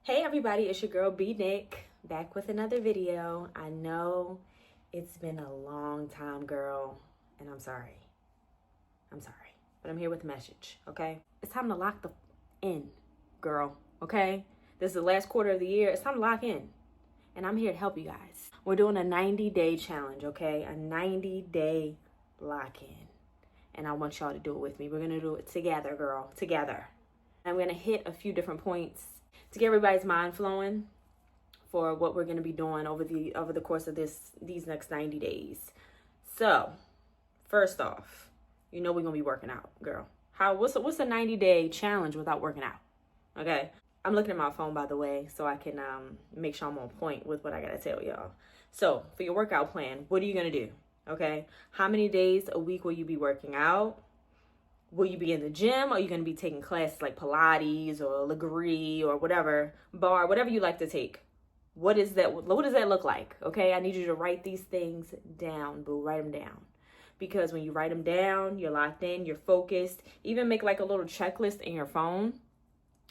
Hey everybody, it's your girl B Nick back with another video. I know it's been a long time, girl, and I'm sorry, but I'm here with a message, okay? It's time to lock the in, girl, okay? This is the last quarter of the year. It's time to lock in, and I'm here to help you guys. We're doing a 90-day challenge, okay? A 90-day lock-in, and I want y'all to do it with me. We're gonna do it together, girl, together. I'm gonna hit a few different points to get everybody's mind flowing for what we're going to be doing over the course of these next 90 days. So, first off, you know we're going to be working out, girl. What's a 90-day challenge without working out? Okay? I'm looking at my phone, by the way, so I can make sure I'm on point with what I got to tell y'all. So, for your workout plan, what are you going to do? Okay? How many days a week will you be working out? Will you be in the gym, or are you going to be taking classes like Pilates or Legree or whatever, bar, whatever you like to take? What does that look like? Okay, I need you to write these things down, boo. Write them down. Because when you write them down, you're locked in, you're focused. Even make like a little checklist in your phone.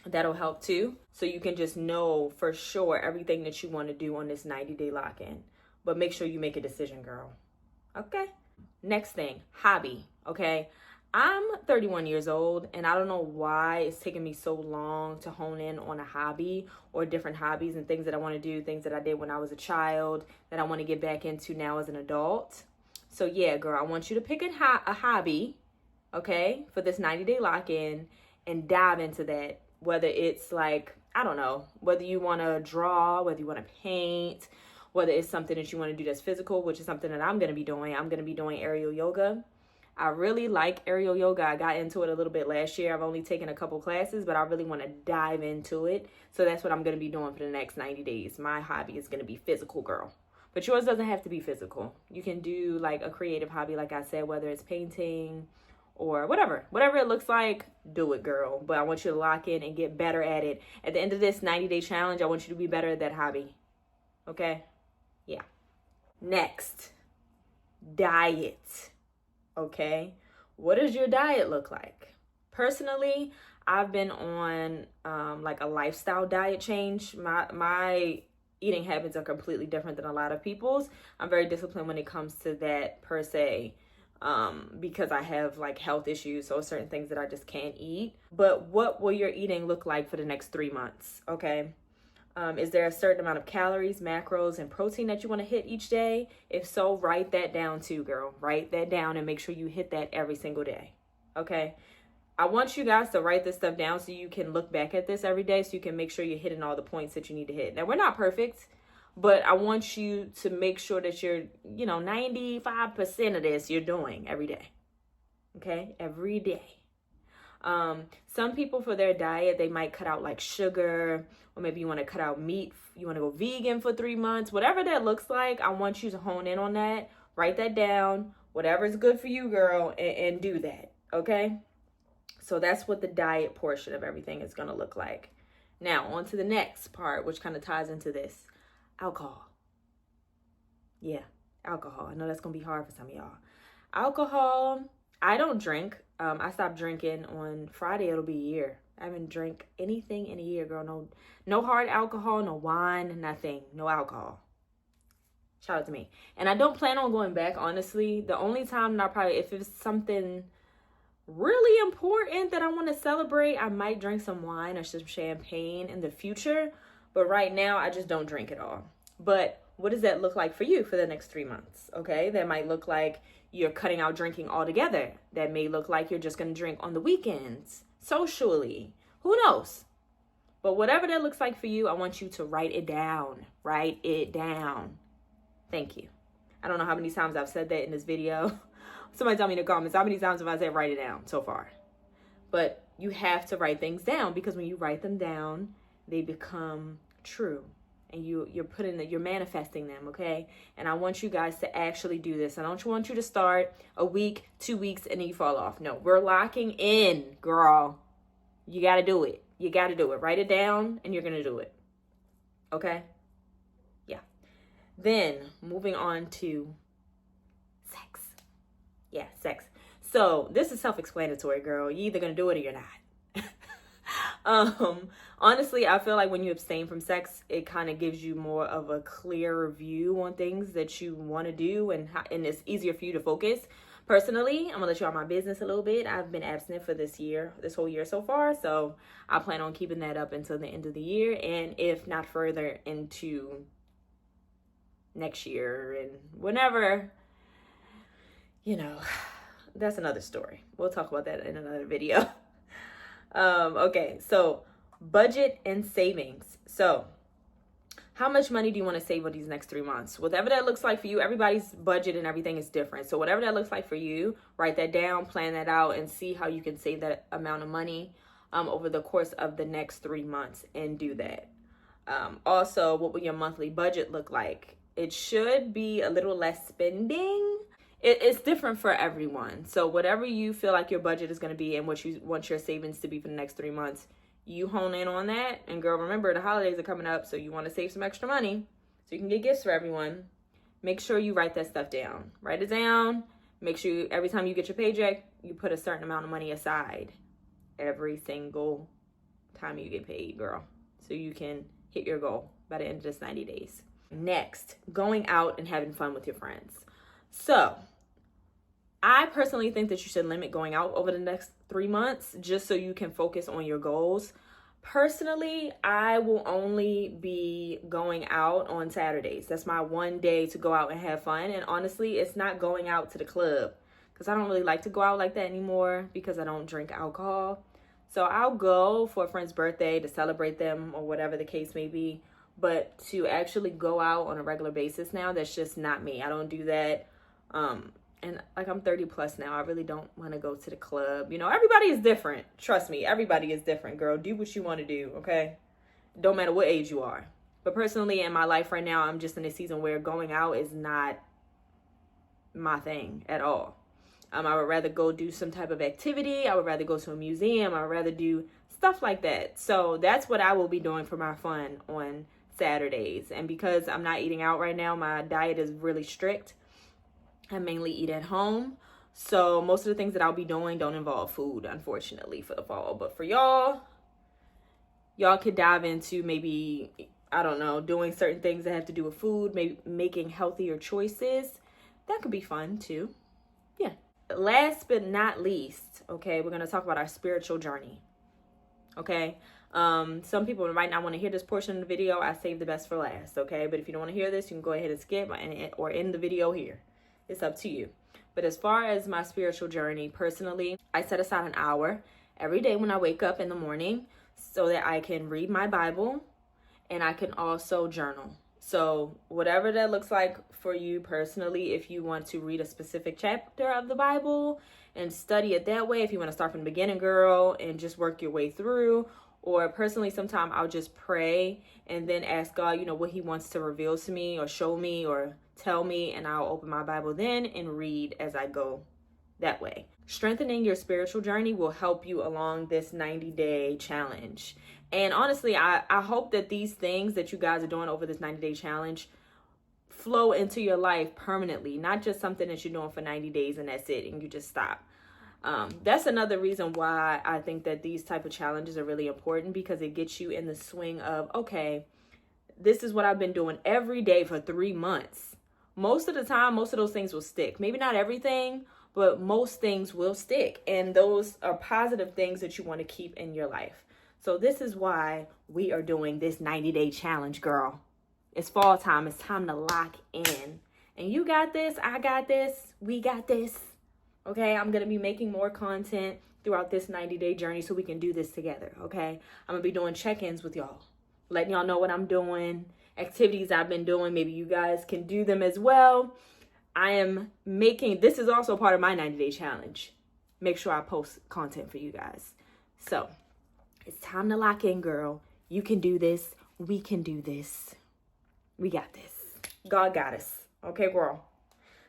That'll help too. So you can just know for sure everything that you want to do on this 90-day lock-in. But make sure you make a decision, girl. Okay? Next thing, hobby. Okay? I'm 31 years old, and I don't know why it's taken me so long to hone in on a hobby or different hobbies and things that I want to do, things that I did when I was a child that I want to get back into now as an adult. So yeah, girl, I want you to pick a hobby, okay, for this 90-day lock-in and dive into that. Whether it's like, I don't know, whether you want to draw, whether you want to paint, whether it's something that you want to do that's physical, which is something that I'm going to be doing. I'm going to be doing aerial yoga. I really like aerial yoga. I got into it a little bit last year. I've only taken a couple classes, but I really want to dive into it. So that's what I'm going to be doing for the next 90 days. My hobby is going to be physical, girl. But yours doesn't have to be physical. You can do like a creative hobby, like I said, whether it's painting or whatever. Whatever it looks like, do it, girl. But I want you to lock in and get better at it. At the end of this 90-day challenge, I want you to be better at that hobby. Okay? Yeah. Next, diet. Okay, what does your diet look like? Personally, I've been on like a lifestyle diet change. My eating habits are completely different than a lot of people's. I'm very disciplined when it comes to that per se, because I have like health issues, so certain things that I just can't eat. But what will your eating look like for the next 3 months? Okay. Is there a certain amount of calories, macros, and protein that you want to hit each day? If so, write that down too, girl. Write that down and make sure you hit that every single day. Okay? I want you guys to write this stuff down so you can look back at this every day so you can make sure you're hitting all the points that you need to hit. Now, we're not perfect, but I want you to make sure that you're, 95% of this you're doing every day. Okay? Every day. Some people for their diet, they might cut out like sugar, or maybe you want to cut out meat. You want to go vegan for 3 months, whatever that looks like. I want you to hone in on that. Write that down, whatever is good for you, girl, and do that. Okay. So that's what the diet portion of everything is going to look like. Now on to the next part, which kind of ties into this: alcohol. Yeah. Alcohol. I know that's going to be hard for some of y'all. Alcohol. I don't drink. I stopped drinking on Friday. It'll be a year. I haven't drank anything in a year, girl. No hard alcohol, no wine, nothing. No alcohol. Shout out to me. And I don't plan on going back, honestly. The only time that if it's something really important that I want to celebrate, I might drink some wine or some champagne in the future. But right now, I just don't drink at all. But what does that look like for you for the next 3 months? Okay, that might look like you're cutting out drinking altogether. That may look like you're just going to drink on the weekends, socially. Who knows? But whatever that looks like for you, I want you to write it down. Write it down. Thank you. I don't know how many times I've said that in this video. Somebody tell me in the comments how many times have I said write it down so far. But you have to write things down, because when you write them down, they become true. And you're manifesting them, okay? And I want you guys to actually do this. I don't want you to start a week, 2 weeks, and then you fall off. No, we're locking in, girl. You got to do it. You got to do it. Write it down, and you're going to do it. Okay? Yeah. Then, moving on to sex. Yeah, sex. So, this is self-explanatory, girl. You're either going to do it or you're not. Honestly, I feel like when you abstain from sex, it kind of gives you more of a clearer view on things that you want to do, and it's easier for you to focus. Personally, I'm gonna let you out my business a little bit. I've been abstinent for this whole year so far, so I plan on keeping that up until the end of the year, and if not further into next year and whenever, that's another story. We'll talk about that in another video. Okay, so budget and savings. So how much money do you want to save over these next 3 months? Whatever that looks like for you, everybody's budget and everything is different. So whatever that looks like for you, write that down, plan that out, and see how you can save that amount of money over the course of the next 3 months, and do that. Also, what will your monthly budget look like? It should be a little less spending. It's different for everyone. So whatever you feel like your budget is going to be and what you want your savings to be for the next 3 months, you hone in on that. And girl, remember, the holidays are coming up, so you want to save some extra money so you can get gifts for everyone. Make sure you write that stuff down. Write it down. Make sure every time you get your paycheck, you put a certain amount of money aside every single time you get paid, girl, so you can hit your goal by the end of this 90 days. Next, going out and having fun with your friends. So I personally think that you should limit going out over the next 3 months just so you can focus on your goals. Personally, I will only be going out on Saturdays. That's my one day to go out and have fun. And honestly, it's not going out to the club, because I don't really like to go out like that anymore because I don't drink alcohol. So I'll go for a friend's birthday to celebrate them or whatever the case may be. But to actually go out on a regular basis now, that's just not me. I don't do that. And like, I'm 30 plus now. I really don't want to go to the club. Everybody is different. Trust me, everybody is different, girl. Do what you want to do, okay? Don't matter what age you are. But personally, in my life right now, I'm just in a season where going out is not my thing at all. I would rather go do some type of activity. I would rather go to a museum. I would rather do stuff like that. So that's what I will be doing for my fun on Saturdays. And because I'm not eating out right now, my diet is really strict. I mainly eat at home. So most of the things that I'll be doing don't involve food, unfortunately, for the fall. But for y'all could dive into maybe, I don't know, doing certain things that have to do with food, maybe making healthier choices. That could be fun too. Yeah. Last but not least, okay, we're going to talk about our spiritual journey. Okay. Some people might not want to hear this portion of the video. I saved the best for last. Okay. But if you don't want to hear this, you can go ahead and skip or end the video here. It's up to you. But as far as my spiritual journey, personally, I set aside an hour every day when I wake up in the morning so that I can read my Bible and I can also journal. So whatever that looks like for you personally, if you want to read a specific chapter of the Bible and study it that way, if you want to start from the beginning, girl, and just work your way through. Or personally, sometimes I'll just pray and then ask God, what he wants to reveal to me or show me or tell me, and I'll open my Bible then and read as I go that way. Strengthening your spiritual journey will help you along this 90-day challenge. And honestly, I hope that these things that you guys are doing over this 90-day challenge flow into your life permanently, not just something that you're doing for 90 days and that's it and you just stop. That's another reason why I think that these type of challenges are really important, because it gets you in the swing of, okay, this is what I've been doing every day for 3 months. Most of the time, most of those things will stick. Maybe not everything, but most things will stick. And those are positive things that you want to keep in your life. So this is why we are doing this 90-day challenge, girl. It's fall time. It's time to lock in. And you got this. I got this. We got this. Okay, I'm going to be making more content throughout this 90-day journey so we can do this together, okay? I'm going to be doing check-ins with y'all, letting y'all know what I'm doing, activities I've been doing. Maybe you guys can do them as well. This is also part of my 90-day challenge. Make sure I post content for you guys. So it's time to lock in, girl. You can do this. We can do this. We got this. God got us. Okay, girl.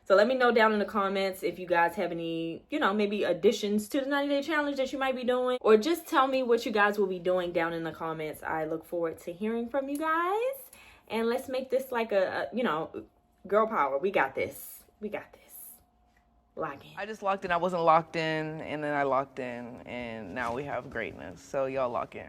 So let me know down in the comments if you guys have any, maybe additions to the 90-day challenge that you might be doing, or just tell me what you guys will be doing down in the comments. I look forward to hearing from you guys. And let's make this like a girl power. We got this. We got this. Lock in. I just locked in. I wasn't locked in, and then I locked in, and now we have greatness. So y'all lock in.